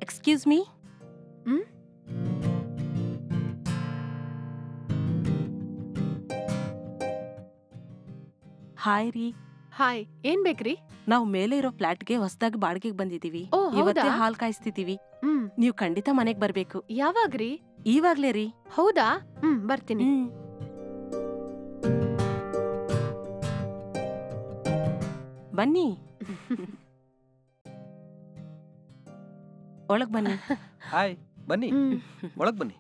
Excuse me. Hi ರೀ. Hi, ಏನ್ ಬೇಕ್ರಿ? ನಾವು ಮೇಲೆ ಇರೋ ಫ್ಲಾಟ್ಗೆ ಹೊಸದಾಗಿ ಬಾಡಿಗೆಗೆ ಬಂದಿದೀವಿ. ಓ, ಹೌದಾ? ಇವತ್ತೇ ಹಾಲ್ ಕಾಯಿಸ್ತಿದೀವಿ. ನೀವು ಖಂಡಿತ ಮನೆಗ್ ಬರ್ಬೇಕು. ಯಾವಾಗ್ರಿ? ಇವಾಗ್ಲೇ ರೀ. ಹೌದಾ? ಬರ್ತೀನಿ. ಬನ್ನಿ. ಒಳಗ್ ಬನ್ನಿ. ಹಾಯ್, ಬನ್ನಿ ಒಳಗ್ ಬನ್ನಿ.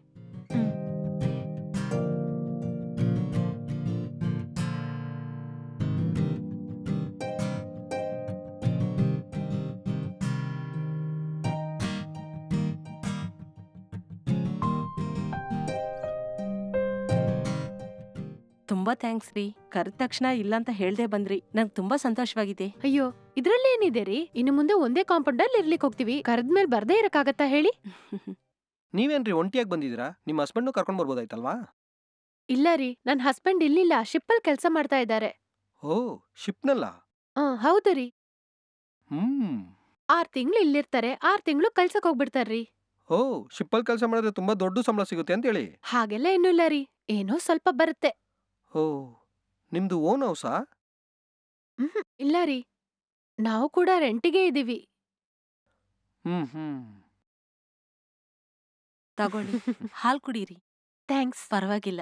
ತುಂಬಾ ಥ್ಯಾಂಕ್ಸ್ ರೀ. ಕರೆದ ತಕ್ಷಣ ಇಲ್ಲ ಅಂತ ಹೇಳ್ದೆ ಬಂದ್ರಿ. ನಂಗೆ ತುಂಬಾ ಸಂತೋಷವಾಗಿದೆ. ಅಯ್ಯೋ, ಇದ್ರಲ್ಲಿ ಏನಿದೆ ರೀ? ಇನ್ನು ಮುಂದೆ ಒಂದೇ ಕಾಂಪೌಂಡ್ ಅಲ್ಲಿ ಇರ್ಲಿಕ್ಕೆ ಹೋಗ್ತೀವಿ. ಕರೆದ್ಮೇಲೆ ಬರ್ದೇ ಇರಕ್ಕಾಗತ್ತಾ ಹೇಳಿ? ನೀವೇನ್ರಿ ಒಂಟಿಯಾಗಿ ಬಂದಿದ್ದೀರಾ? ನಿಮ್ಮ ಹಸ್ಬೆಂಡ್ ಕರ್ಕೊಂಡ್ ಬರ್ಬೋದಾಯ್ತಲ್ವಾ? ಇಲ್ಲ ರೀ, ನನ್ ಹಸ್ಬೆಂಡ್ ಇಲ್ಲಿಲ್ಲ, ಶಿಪ್ಪಲ್ ಕೆಲ್ಸ ಮಾಡ್ತಾ ಇದ್ದಾರೆ. ಓ, ಶಿಪ್ನಲ್ಲ? ಹೌದು ರೀ. 6 ತಿಂಗಳು ಇಲ್ಲಿರ್ತಾರೆ, 6 ತಿಂಗಳು ಕೆಲ್ಸಕ್ ಹೋಗ್ಬಿಡ್ತಾರ್ರಿ. ಓ, ಶಿಪ್ಪಲ್ ಕೆಲಸ ಮಾಡಿದ್ರೆ ತುಂಬಾ ದೊಡ್ಡ ಸಂಬಳ ಸಿಗುತ್ತೆ ಅಂತ ಹೇಳಿ. ಹಾಗೆಲ್ಲ ಏನೂ ಇಲ್ಲ ರೀ, ಏನೋ ಸ್ವಲ್ಪ ಬರುತ್ತೆ. ಓ, ನಿಮ್ದು ಓನ್ ಹೌಸಾ? ಇಲ್ಲ ರೀ, ನಾವು ಕೂಡ ರೆಂಟಿಗೆ ಇದೀವಿ. ತಗೊಳ್ಳಿ, ಹಾಲ್ ಕುಡೀರಿ. ಥ್ಯಾಂಕ್ಸ್. ಪರವಾಗಿಲ್ಲ.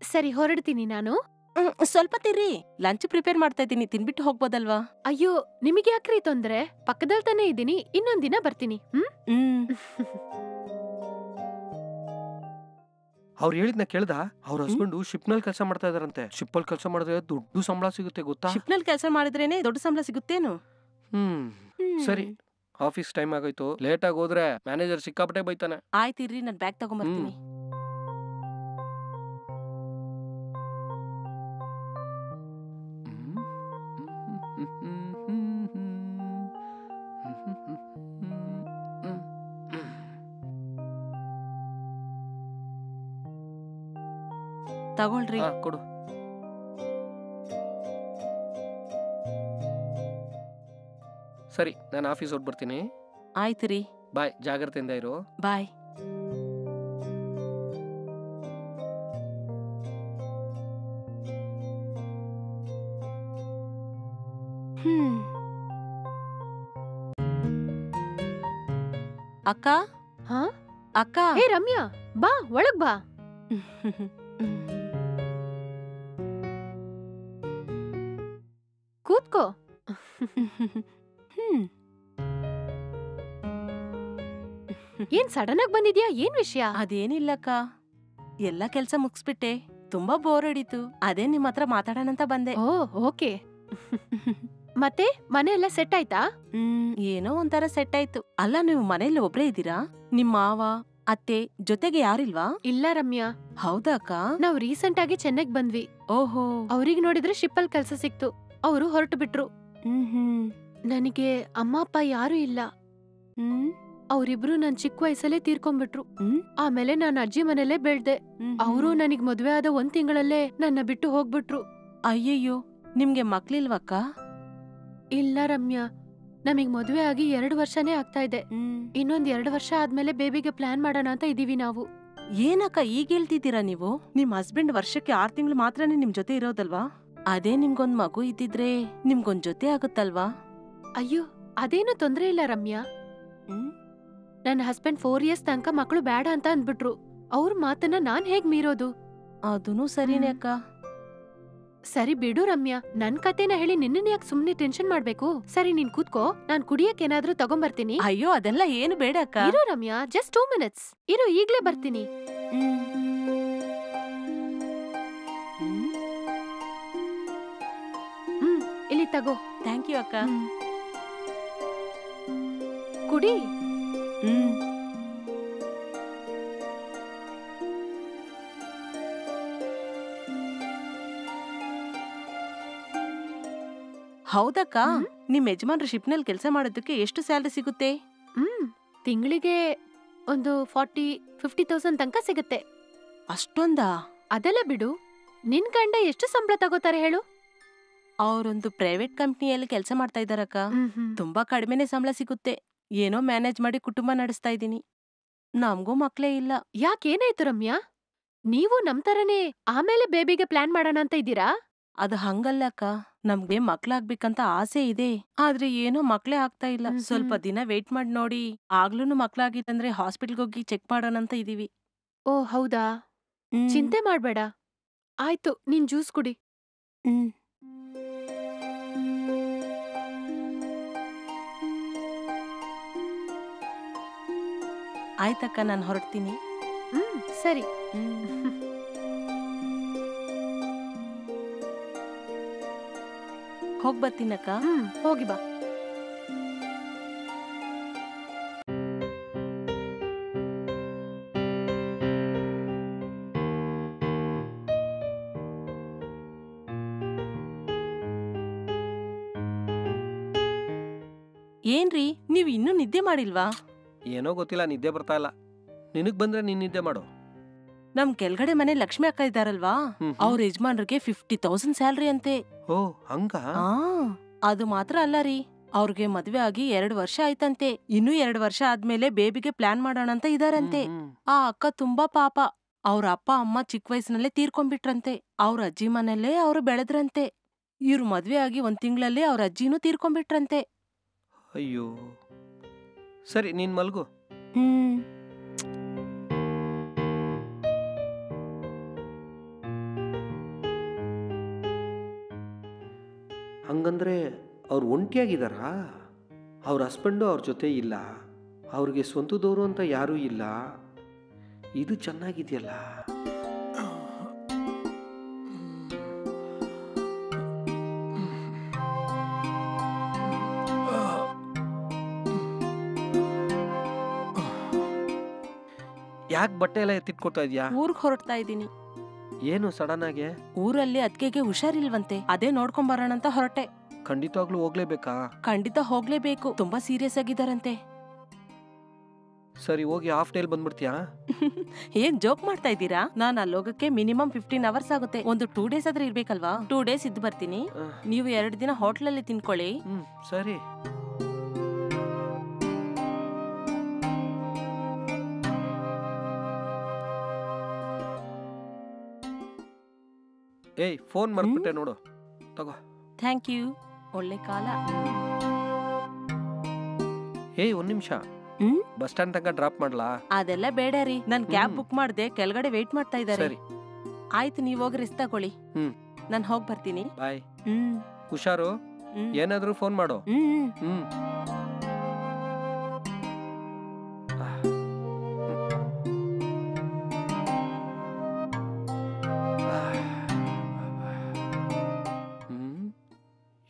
ಸರಿ, ಹೊರಡ್ತೀನಿ ನಾನು. ಸ್ವಲ್ಪ ತಿರ್ರಿ, ಲಂಚ್ ಪ್ರಿಪೇರ್ ಮಾಡ್ತಾ ಇದ್ದೀನಿ, ತಿನ್ಬಿಟ್ಟು ಹೋಗ್ಬೋದಲ್ವಾ? ಅಯ್ಯೋ, ನಿಮಗೆ ಯಾಕ್ರಿ ತೊಂದ್ರೆ? ಪಕ್ಕದಲ್ಲಿ ತಾನೇ ಇದ್ದೀನಿ, ಇನ್ನೊಂದ್ ದಿನ ಬರ್ತೀನಿ. ಅವ್ರು ಹೇಳಿದ್ನ ಕೇಳ್ದ? ಅವ್ರ ಹಸ್ಬೆಂಡ್ ಶಿಪ್ನಲ್ಲಿ ಕೆಲಸ ಮಾಡ್ತಾ ಇದಾರಂತೆ. ಶಿಪ್ಪಲ್ ಕೆಲಸ ಮಾಡಿದ್ರೆ ದೊಡ್ಡ ಸಂಬಳ ಸಿಗುತ್ತೆ ಗೊತ್ತಾ? ಶಿಪ್ನಲ್ಲಿ ಕೆಲಸ ಮಾಡಿದ್ರೇನೆ ದೊಡ್ಡ ಸಂಬಳ ಸಿಗುತ್ತೇನು? ಸರಿ, ಆಫೀಸ್ ಟೈಮ್ ಆಗೋಯ್ತು. ಲೇಟ್ ಆಗಿ ಹೋದ್ರೆ ಮ್ಯಾನೇಜರ್ ಸಿಕ್ಕಾಪಟ್ಟೆ ಬೈತಾನೆ. ಆಯ್ತಿರ್ರಿ, ನಾನು ಬ್ಯಾಗ್ ತಗೊಂಡ್ಬರ್ತೀನಿ. ತಗೊಳ್ರಿ. ಕೊಡು. ಸರಿ, ನಾನು ಆಫೀಸ್ ಹೊರಟು ಬರ್ತೀನಿ. ಆಯ್ತು ರೀ. ಬಾಯ್, ಜಾಗ್ರತೆಯಿಂದ ಇರು. ಬಾಯ್. ಅಕ್ಕ. ಅಕ್ಕ. ಹೇ ರಮ್ಯಾ, ಬಾ ಒಳಗ್ ಬಾ. ಕೂತ್ಕೋ. ಏನ್ ಸಡನ್ ಆಗಿ ಬಂದಿದ್ಯಾ? ಏನ್ ವಿಷಯ? ಅದೇನಿಲ್ಲಕ್ಕ, ಎಲ್ಲ ಕೆಲ್ಸ ಮುಗಿಸ್ಬಿಟ್ಟೆ. ತುಂಬಾ ಬೋರ್ ಹೊಡೀತು, ಅದೇ ನಿಮ್ ಹತ್ರ ಮಾತಾಡೋಣ ಅಂತ ಬಂದೆ. ಓ, ಓಕೆ. ಮತ್ತೆ ಮನೆ ಎಲ್ಲ ಸೆಟ್ ಆಯ್ತಾ? ಏನೋ ಒಂಥರ ಸೆಟ್ ಆಯ್ತು. ಅಲ್ಲ, ನೀವು ಮನೇಲಿ ಒಬ್ರೇ ಇದ್ದೀರಾ? ನಿಮ್ ಮಾವ ಅತ್ತೆ ಜೊತೆಗೆ ಯಾರಿಲ್ವಾ? ಇಲ್ಲ ರಮ್ಯಾ. ಹೌದಾ ಅಕ್ಕ? ನಾವ್ ರೀಸೆಂಟ್ ಆಗಿ ಚೆನ್ನೈಗ್ ಬಂದ್ವಿ. ಓಹೋ. ಅವ್ರಿಗೆ ನೋಡಿದ್ರೆ ಶಿಪ್ಪಲ್ ಕೆಲ್ಸ ಸಿಕ್ತು, ಅವರು ಹೊರಟು ಬಿಟ್ರು. ನನಗೆ ಅಮ್ಮ ಅಪ್ಪ ಯಾರು ಇಲ್ಲ. ಅವ್ರಿಬ್ರು ನನ್ ಚಿಕ್ಕ ವಯಸ್ಸಲ್ಲೇ ತೀರ್ಕೊಂಡ್ಬಿಟ್ರು. ಆಮೇಲೆ ನಾನ್ ಅಜ್ಜಿ ಮನೇಲೆ ಬೆಳ್ದೆ. ಅವರು ನನಗ್ ಮದ್ವೆ ಆದ 1 ತಿಂಗಳಲ್ಲೇ ನನ್ನ ಬಿಟ್ಟು ಹೋಗ್ಬಿಟ್ರು. ಅಯ್ಯಯ್ಯೋ, ನಿಮ್ಗೆ ಮಕ್ಳಿಲ್ವಕ್ಕ? ಇಲ್ಲ ರಮ್ಯಾ, ನಮಗ್ ಮದ್ವೆ ಆಗಿ 2 ವರ್ಷನೇ ಆಗ್ತಾ ಇದೆ. ಇನ್ನೊಂದ್ 2 ವರ್ಷ ಆದ್ಮೇಲೆ ಬೇಬಿಗೆ ಪ್ಲಾನ್ ಮಾಡೋಣ ಅಂತ ಇದೀವಿ ನಾವು. ಏನಕ್ಕ ಈಗ ಹೇಳ್ತಿದ್ದೀರಾ ನೀವು? ನಿಮ್ ಹಸ್ಬೆಂಡ್ ವರ್ಷಕ್ಕೆ 6 ತಿಂಗಳು ಮಾತ್ರನೇ ನಿಮ್ ಜೊತೆ ಇರೋದಲ್ವಾ? ಅದೇ ನಿಮ್ಗೊಂದ್ ಮಗು ಇದ್ದಿದ್ರೆ ನಿಮ್ಗೊಂದ್ ಜೊತೆ ಆಗುತ್ತಲ್ವಾ? ಅಯ್ಯೋ, ಅದೇನು ತೊಂದ್ರೆ ಇಲ್ಲ ರಮ್ಯಾ. ನನ್ನ ಹಸ್ಬೆಂಡ್ 4 ಇಯರ್ಸ್ ತನಕ ಮಕ್ಕಳು ಬೇಡ ಅಂತ ಅಂದ್ಬಿಟ್ರು. ಅವ್ರ ಮಾತನ್ನ ನಾನ್ ಹೇಗ್ ಮೀರೋದು? ಅದೂ ಸರಿನೇ ಅಕ್ಕ. ಸರಿ ಬಿಡು ರಮ್ಯಾ, ನನ್ ಕತೆನ ಹೇಳಿ ನಿನ್ನ ಯಾಕೆ ಸುಮ್ನೆ ಟೆನ್ಷನ್ ಮಾಡ್ಬೇಕು? ಸರಿ, ನೀನ್ ಕೂತ್ಕೋ, ನಾನ್ ಕುಡಿಯಕ್ ಏನಾದ್ರೂ ತಗೊಂಬರ್ತೀನಿ. ಅಯ್ಯೋ, ಅದೆಲ್ಲ ಏನು ಬೇಡ ಅಕ್ಕ. ಇರು ರಮ್ಯಾ, ಜಸ್ಟ್ 2 ಮಿನಿಟ್ಸ್ ಇರು, ಈಗ್ಲೇ ಬರ್ತೀನಿ. ಇಲ್ಲಿ ತಗೋ. ಥ್ಯಾಂಕ್ ಯು ಅಕ್ಕ. ಕುಡಿ. ಹೌದಕ್ಕ, ಹ್ಮ್. ನಿಮ್ ಯಜಮಾನ್ರು ಶಿಪ್ನಲ್ಲಿ ಕೆಲಸ ಮಾಡೋದಕ್ಕೆ ಎಷ್ಟು ಸ್ಯಾಲರಿ ಸಿಗುತ್ತೆ? ತಿಂಗಳಿಗೆ ಒಂದು 40-50,000 ತನಕ ಸಿಗುತ್ತೆ. ಅಷ್ಟೊಂದಾ? ಅದೆಲ್ಲ ಬಿಡು, ನಿನ್ ಗಂಡ ಎಷ್ಟು ಸಂಬಳ ತಗೋತಾರೆ ಹೇಳು? ಅವ್ರೊಂದು ಪ್ರೈವೇಟ್ ಕಂಪ್ನಿಯಲ್ಲಿ ಕೆಲಸ ಮಾಡ್ತಾ ಇದಾರಕ್ಕ. ತುಂಬಾ ಕಡಿಮೆನೆ ಸಂಬಳ ಸಿಗುತ್ತೆ. ಏನೋ ಮ್ಯಾನೇಜ್ ಮಾಡಿ ಕುಟುಂಬ ನಡೆಸ್ತಾ ಇದೀನಿ. ನಮ್ಗೂ ಮಕ್ಳೇ ಇಲ್ಲ. ಯಾಕೇನಾಯ್ತು ರಮ್ಯಾ? ನೀವು ನಮ್ ತರನೇ ಆಮೇಲೆ ಬೇಬಿಗೆ ಪ್ಲಾನ್ ಮಾಡೋಣ ಅಂತ ಇದ್ದೀರಾ? ಅದು ಹಂಗಲ್ಲ ಅಕ್ಕ, ನಮ್ಗೆ ಮಕ್ಳಾಗ್ಬೇಕಂತ ಆಸೆ ಇದೆ. ಆದ್ರೆ ಏನೋ ಮಕ್ಳೇ ಆಗ್ತಾ ಇಲ್ಲ. ಸ್ವಲ್ಪ ದಿನ ವೇಟ್ ಮಾಡಿ ನೋಡಿ, ಆಗ್ಲೂನು ಮಕ್ಳಾಗಿತ್ತಂದ್ರೆ ಹಾಸ್ಪಿಟಲ್ಗೆ ಹೋಗಿ ಚೆಕ್ ಮಾಡೋಣ ಅಂತ ಇದೀವಿ. ಓ ಹೌದಾ? ಚಿಂತೆ ಮಾಡ್ಬೇಡ. ಆಯ್ತು, ನೀನ್ ಜ್ಯೂಸ್ ಕುಡಿ. ಹ್ಮ್. ಆಯ್ತಕ್ಕ, ನಾನು ಹೊರಡ್ತೀನಿ. ಸರಿ. ಹೋಗ್ ಬರ್ತೀನಕ್ಕ. ಹೋಗಿ ಬಾ. ಏನ್ರಿ, ನೀವ್ ಇನ್ನೂ ನಿದ್ದೆ ಮಾಡಿಲ್ವಾ? ಏನೋ ಗೊತ್ತಿಲ್ಲ, ನಿದ್ದೆ ಬರ್ತಾ ಇಲ್ಲ. ನಿನಗ್ ಬಂದ್ರೆ ನೀನ್ ನಿದ್ದೆ ಮಾಡು. ನಮ್ ಕೆಳಗಡೆ ಮನೆ ಲಕ್ಷ್ಮಿ ಅಕ್ಕ ಇದ್ದಾರಲ್ವಾ, ಅವ್ರ ಯಜಮಾನ್ರಿಗೆ 50,000 ಸ್ಯಾಲ್ರಿ ಅಂತೆ. ಓ ಹಂಗ? ಅದು ಮಾತ್ರ ಅಲ್ಲ ರೀ, ಅವ್ರಿಗೆ ಮದ್ವೆ ಆಗಿ 2 ವರ್ಷ ಆಯ್ತಂತೆ. ಇನ್ನೂ 2 ವರ್ಷ ಆದ್ಮೇಲೆ ಬೇಬಿಗೆ ಪ್ಲಾನ್ ಮಾಡೋಣ ಅಂತ ಇದಾರಂತೆ. ಆ ಅಕ್ಕ ತುಂಬಾ ಪಾಪ. ಅವ್ರ ಅಪ್ಪ ಅಮ್ಮ ಚಿಕ್ಕ ವಯಸ್ಸಿನಲ್ಲೇ ತೀರ್ಕೊಂಡ್ಬಿಟ್ರಂತೆ. ಅವ್ರ ಅಜ್ಜಿ ಮನೆಯಲ್ಲೇ ಅವ್ರು ಬೆಳೆದ್ರಂತೆ. ಇವ್ರು ಮದ್ವೆ ಆಗಿ 1 ತಿಂಗಳಲ್ಲೇ ಅವ್ರ ಅಜ್ಜಿನೂ ತೀರ್ಕೊಂಡ್ಬಿಟ್ರಂತೆ. ಅಯ್ಯೋ, ಸರಿ ನೀನ್ ಮಲ್ಗು. ಹಂಗಂದ್ರೆ ಅವ್ರು ಒಂಟಿಯಾಗಿದ್ದಾರಾ? ಅವ್ರ ಹಸ್ಬೆಂಡು ಅವ್ರ ಜೊತೆ ಇಲ್ಲ, ಅವ್ರಿಗೆ ಸ್ವಂತದವರು ಅಂತ ಯಾರೂ ಇಲ್ಲ. ಇದು ಚೆನ್ನಾಗಿದೆಯಲ್ಲ. ಯಾಕೆ ಬಟ್ಟೆ ಎಲ್ಲ ಎತ್ತಿಟ್ಕೊತಾ ಇದೀಯಾ? ಊರ್ಗ್ ಹೊರಡ್ತಾ ಇದೀನಿ. ಏನು ಸಡನ್ ಆಗಿ? ಊರಲ್ಲಿ ಅದ್ಕೆಗೆ ಹುಷಾರಿಲ್ವಂತೆ, ಅದೇ ನೋಡ್ಕೊಂಡ್ ಬರೋಣ ಅಂತ ಹೊರಟೆ. ಖಂಡಿತವಾಗ್ಲೂ ಹೋಗ್ಲೇಬೇಕಾ? ಖಂಡಿತ ಹೋಗ್ಲೇಬೇಕು, ತುಂಬಾ ಸೀರಿಯಸ್ ಆಗಿದಾರಂತೆ. ಸರಿ, ಹೋಗಿ ಹಾಫ್ ಡೇಲ್ ಬಂದ್ಬಿಡ್ತೀಯಾ? ಏನ್ ಜೋಕ್ ಮಾಡ್ತಾ ಇದ್ದೀರಾ? ನಾನ್ ಅಲ್ಲೋಗಕ್ಕೆ ಮಿನಿಮಮ್ 15 ಅವರ್ಸ್ ಆಗುತ್ತೆ. ಒಂದು 2 ಡೇಸ್ ಆದ್ರೆ ಇರ್ಬೇಕಲ್ವಾ? 2 ಡೇಸ್ ಇದ್ದು ಬರ್ತೀನಿ. ನೀವು 2 ದಿನ ಹೋಟ್ಲಲ್ಲಿ ತಿನ್ಕೊಳ್ಳಿ. ಸರಿ. ಏಯ್, ಫೋನ್ ಮರ್ತ್ಬಿಟ್ಟೆ ನೋಡು, ತಗೋ. ಥ್ಯಾಂಕ್ ಯು, ಒಳ್ಳೆ ಕಾಲ. ಏಯ್, 1 ನಿಮಿಷ. ಬಸ್ ಸ್ಟ್ಯಾಂಡ್ ತನಕ ಡ್ರಾಪ್ ಮಾಡ್ಲಾ? ಅದೆಲ್ಲ ಬೇಡ ರೀ, ನಾನ್ ಕ್ಯಾಬ್ ಬುಕ್ ಮಾಡ್ದೆ, ಕೆಳಗಡೆ ವೇಟ್ ಮಾಡ್ತಾ ಇದ್ದಾರೆ. ಸರಿ ಆಯ್ತು, ನೀವ್ ಹೋಗಿ ರೆಸ್ಟ್ ತಗೊಳ್ಳಿ. ನಾನ್ ಹೋಗ್ ಬರ್ತೀನಿ. ಬಾಯ್. ಹುಷಾರು, ಏನಾದ್ರೂ ಫೋನ್ ಮಾಡು.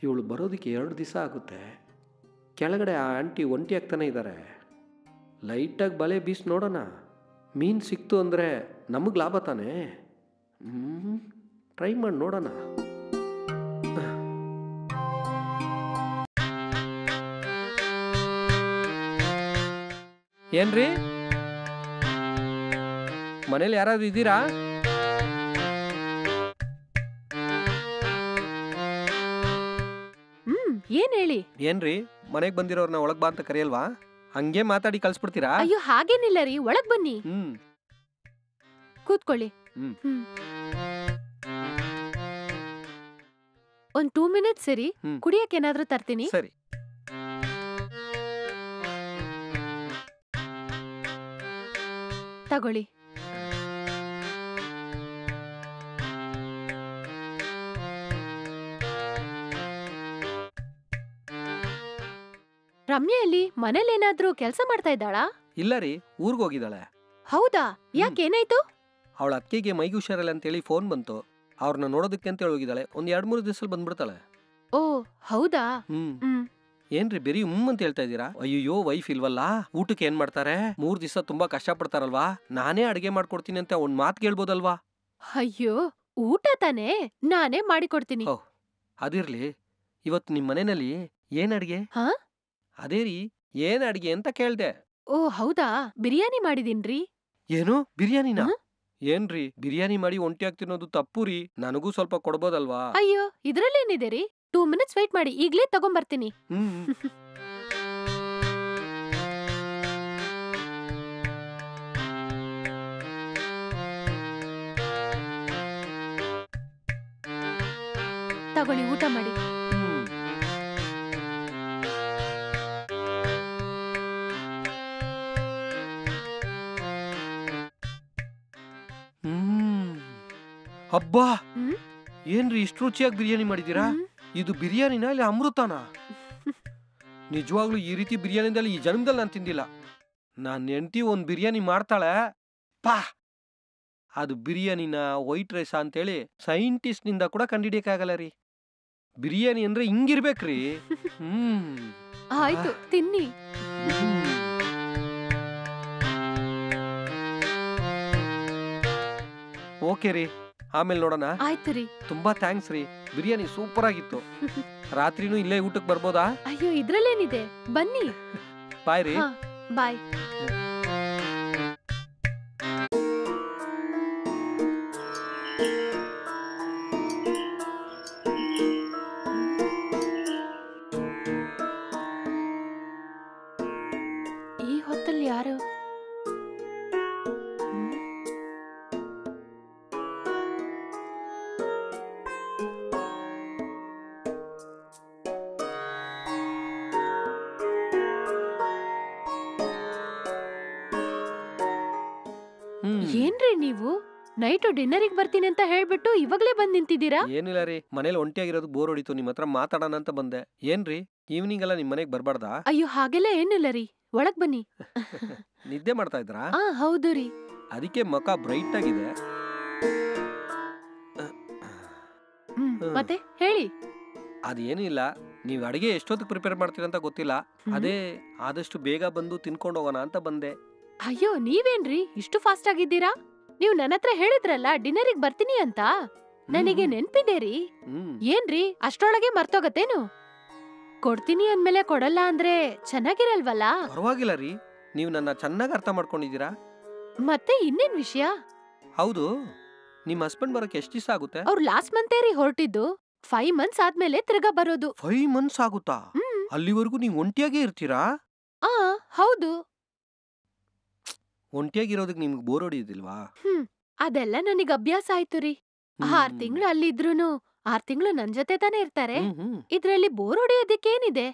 ಇವಳು ಬರೋದಕ್ಕೆ 2 ದಿವಸ ಆಗುತ್ತೆ. ಕೆಳಗಡೆ ಆ ಆಂಟಿ ಒಂಟಿ ಆಗ್ತಾನೆ ಇದ್ದಾರೆ. ಲೈಟಾಗಿ ಬಲೆ ಬೀಸ್ ನೋಡೋಣ. ಮೀನು ಸಿಕ್ತು ಅಂದರೆ ನಮಗೆ ಲಾಭ ತಾನೇ. ಟ್ರೈ ಮಾಡಿ ನೋಡೋಣ. ಏನ್ರಿ, ಮನೇಲಿ ಯಾರಾದ್ರೂ ಇದ್ದೀರಾ? ಏನ್ ಹೇಳಿ? ಏನ್ರಿ, ಮನೆಗ್ ಬಂದಿರೋರ್ನ ಒಳಗ್ ಬಾ ಅಂತ ಕರೆಯಲ್ವಾ? ಹಂಗೆ ಮಾತಾಡಿ ಕಳ್ಸ್ಬಿಡ್ತೀರಾ? ಅಯ್ಯೋ ಹಾಗೇನಿಲ್ಲ ರೀ, ಒಳಗ್ ಬನ್ನಿ. ಕೂತ್ಕೊಳ್ಳಿ. ಒಂದ್ 2 ಮಿನಿಟ್ಸ್ ಸರಿ, ಕುಡಿಯಕ್ಕೆ ಏನಾದ್ರೂ ತರ್ತೀನಿ. ಸರಿ. ತಗೊಳ್ಳಿ. ರಮ್ಯಾ ಎಲ್ಲಿ? ಮನೇಲೇನಾದ್ರೂ ಕೆಲ್ಸ ಮಾಡ್ತಾ ಇದ್ದಾಳಾ? ಇಲ್ಲ ರೀ, ಊರ್ಗ್ ಹೋಗಿದ್ದಾಳೆ. ಹೌದಾ? ಯಾಕೇನಾಯ್ತು? ಅವಳ ಅಕ್ಕಿಗೆ ಮೈಗೆ ಹುಷಾರಿಲ್ಲ ಅಂತೇಳಿ ಫೋನ್ ಬಂತು. ಅವ್ರನ್ನ ನೋಡೋದಕ್ಕೆ ಅಂತ ಹೋಗಿದ್ದಾಳೆ. ಒಂದ್ 2-3 ದಿವಸ ಬಂದ್ಬಿಡ್ತಾಳೆ. ಓ ಹೌದಾ? ಏನ್ರಿ ಬೇರೆ ಅಂತ ಹೇಳ್ತಾ ಇದ್ದೀರಾ? ಅಯ್ಯೋ, ವೈಫ್ ಇಲ್ವಲ್ಲ, ಊಟಕ್ಕೆ ಏನ್ ಮಾಡ್ತಾರೆ? 3 ದಿವಸ ತುಂಬಾ ಕಷ್ಟ ಪಡ್ತಾರಲ್ವಾ? ನಾನೇ ಅಡಿಗೆ ಮಾಡ್ಕೊಡ್ತೀನಿ ಅಂತ ಒಂದ್ ಮಾತು ಕೇಳ್ಬೋದಲ್ವಾ? ಅಯ್ಯೋ, ಊಟ ತಾನೇ, ನಾನೇ ಮಾಡಿಕೊಡ್ತೀನಿ. ಅದಿರ್ಲಿ, ಇವತ್ತು ನಿಮ್ಮ ಮನೆಯಲ್ಲಿ ಏನ್ ಅಡ್ಗೆ? ಹಾ? ಅದೇ ರೀ, ಏನ್ ಅಡ್ಗೆ ಅಂತ ಕೇಳ್ದೆ. ಓ ಹೌದಾ, ಬಿರಿಯಾನಿ ಮಾಡಿದೀನ್ರಿ. ಏನು ಬಿರಿಯಾನಿನ? ಹ್ಮ್? ಏನ್ರಿ ಬಿರಿಯಾನಿ ಮಾಡಿ ಒಂಟಿಯಾಗಿ ತಿನ್ನೋದು ತಪ್ಪು ರೀ. ನನಗೂ ಸ್ವಲ್ಪ ಕೊಡ್ಬೋದಲ್ವಾ? ಅಯ್ಯೋ ಇದ್ರಲ್ಲೇನಿದೆ ರೀ, 2 ಮಿನಿಟ್ಸ್ ವೇಟ್ ಮಾಡಿ, ಈಗ್ಲೇ ತಗೊಂಬರ್ತೀನಿ. ಹ್ಮ್ ತಗೊಳ್ಳಿ, ಊಟ ಮಾಡಿ. ಹ್ಮ್. ಹ್ಮ್. ಅಬ್ಬಾ, ಹ್ಮ್? ಏನ್ರಿ ಇಷ್ಟು ರುಚಿಯಾಗಿ ಬಿರಿಯಾನಿ ಮಾಡಿದೀರಾ? ಹ್ಮ್. ಇದು ಬಿರಿಯಾನಿನ ಇಲ್ಲ ಅಮೃತನಾ? ನಿಜವಾಗ್ಲೂ ಈ ರೀತಿ ಬಿರಿಯಾನಿದಲ್ಲಿ ಈ ಜನ್ಮದಲ್ಲಿ ನಾನು ತಿಂದಿಲ್ಲ. ನನ್ನ ಹೆಂಡತಿ ಒಂದ್ ಬಿರಿಯಾನಿ ಮಾಡ್ತಾಳೆ, ಪಾ, ಅದು ಬಿರಿಯಾನಿನ ವೈಟ್ ರೈಸ್ ಅಂತೇಳಿ ಸೈಂಟಿಸ್ಟ್ ನಿಂದ ಕೂಡ ಕಂಡಿಡಿಯಕ್ಕಾಗಲ್ಲ ರೀ. ಬಿರಿಯಾನಿ ಅಂದ್ರೆ ಹಿಂಗಿರ್ಬೇಕ್ರಿ. ಹ್ಮ್. ಆಯ್ತು, ತಿನ್ನಿ. ಓಕೆ ರೀ, ಆಮೇಲೆ ನೋಡೋಣ. ಆಯ್ತು ರೀ. ತುಂಬಾ ಥ್ಯಾಂಕ್ಸ್ ರೀ, ಬಿರಿಯಾನಿ ಸೂಪರ್ ಆಗಿತ್ತು. ರಾತ್ರಿನೂ ಇಲ್ಲೇ ಊಟಕ್ಕೆ ಬರ್ಬೋದಾ? ಅಯ್ಯೋ ಇದ್ರಲ್ಲೇನಿದೆ, ಬನ್ನಿ. ಬಾಯ್ ರೀ. ಹಾ, ಬಾಯ್. ಈ ಹೊತ್ತಲ್ಲಿ ಯಾರು? ಹ್ಮ್. ಏನ್ರಿ ನೀವು, ನೈಟು ಡಿನ್ನರಿಗೆ ಬರ್ತೀನಿ ಅಂತ ಹೇಳ್ಬಿಟ್ಟು ಇವಾಗ್ಲೇ ಬಂದ್ ನಿಂತಿದ್ದೀರಾ? ಏನಿಲ್ಲ ರೀ, ಮನೇಲಿ ಒಂಟಿಯಾಗಿರೋದು ಬೋರ್ ಹೊಡಿತು, ನಿಮ್ಮ ಹತ್ರ ಮಾತಾಡೋಣ ಅಂತ ಬಂದೆ. ಏನ್ರಿ ಈವ್ನಿಂಗ್ ಎಲ್ಲ ನಿಮ್ ಮನೆಗ್ ಬರ್ಬಾರ್ದಾ? ಅಯ್ಯೋ ಹಾಗೆಲ್ಲ ಏನಿಲ್ಲ ರೀ, ಒಳಗ್ ಬನ್ನಿ. ನಿದ್ದೆ ಮಾಡ್ತಾ ಇದ್ರಾ? ಆ ಹೌದು ರೀ. ಅದಕ್ಕೆ ಮುಖ ಬ್ರೈಟ್ ಆಗಿದೆ. ಮತ್ತೆ ಹೇಳಿ. ಅದೇನು ಇಲ್ಲ, ನೀವು ಅಡಿಗೆ ಎಷ್ಟೊತ್ತಿಗೆ ಪ್ರಿಪೇರ್ ಮಾಡ್ತೀರಂತ ಗೊತ್ತಿಲ್ಲ. ಅದೇ ಆದಷ್ಟು ಬೇಗ ಬಂದು ತಿನ್ಕೊಂಡು ಹೋಗೋಣ ಅಂತ ಬಂದೆ. ಅಯ್ಯೋ ನೀವೇನ್ರಿ ಇಷ್ಟು ಫಾಸ್ಟ್ ಆಗಿದ್ದೀರಾ? ನೀವು ನನ್ನ ಹತ್ರ ಹೇಳಿದ್ರಲ್ಲ ಡಿನ್ನರಿಗೆ ಬರ್ತೀನಿ ಅಂತ, ನನಗೆ ನೆನ್ಪಿದೆ ರೀ. ಏನ್ರಿ ಅಷ್ಟೊಳಗೆ ಮರ್ತೋಗತ್ತೇನು? ಕೊಡ್ತೀನಿ ಅಂದ್ಮೇಲೆ ಕೊಡಲ್ಲ ಅಂದ್ರೆ ಚೆನ್ನಾಗಿರಲ್ವಲ್ಲ? ಪರವಾಗಿಲ್ಲ ರೀ, ನೀವು ನನ್ನ ಚೆನ್ನಾಗಿ ಅರ್ಥ ಮಾಡ್ಕೊಂಡಿದ್ದೀರಾ. ಮತ್ತೆ ಇನ್ನೇನ್ ವಿಷಯ? ಹೌದು, ನಿಮ್ ಹಸ್ಬೆಂಡ್ ಬರೋಕೆ ಎಷ್ಟು ದಿವಸ ಆಗುತ್ತೆ? ಅವ್ರು ಲಾಸ್ಟ್ ಮಂತೇ ರೀ ಹೊರಟಿದ್ದು. 5 ಮಂತ್ಸ್ ಆದ್ಮೇಲೆ ತಿರ್ಗಾ ಬರೋದು. 5 ಮಂತ್ಸ್ ಆಗುತ್ತಾ? ಅಲ್ಲಿವರೆಗೂ ನೀವು ಒಂಟಿಯಾಗೇ ಇರ್ತೀರಾ? ಆ ಹೌದು. ಒಂಟಿಯಾಗಿರೋದಕ್ಕೆ ನಿಮ್ಗೆ ಬೋರ್ ಹೊಡಿಯೋದಿಲ್ವಾ? ಅದೆಲ್ಲ ನನಗ್ ಅಭ್ಯಾಸ ಆಯ್ತು ರೀ. 6 ತಿಂಗಳು ಅಲ್ಲಿದ್ರೂನು 6 ತಿಂಗಳು ನನ್ ಜೊತೆ ತಾನೇ ಇರ್ತಾರೆ. ಇದ್ರಲ್ಲಿ ಬೋರ್ ಹೊಡಿಯೋದಕ್ಕೇನಿದೆ?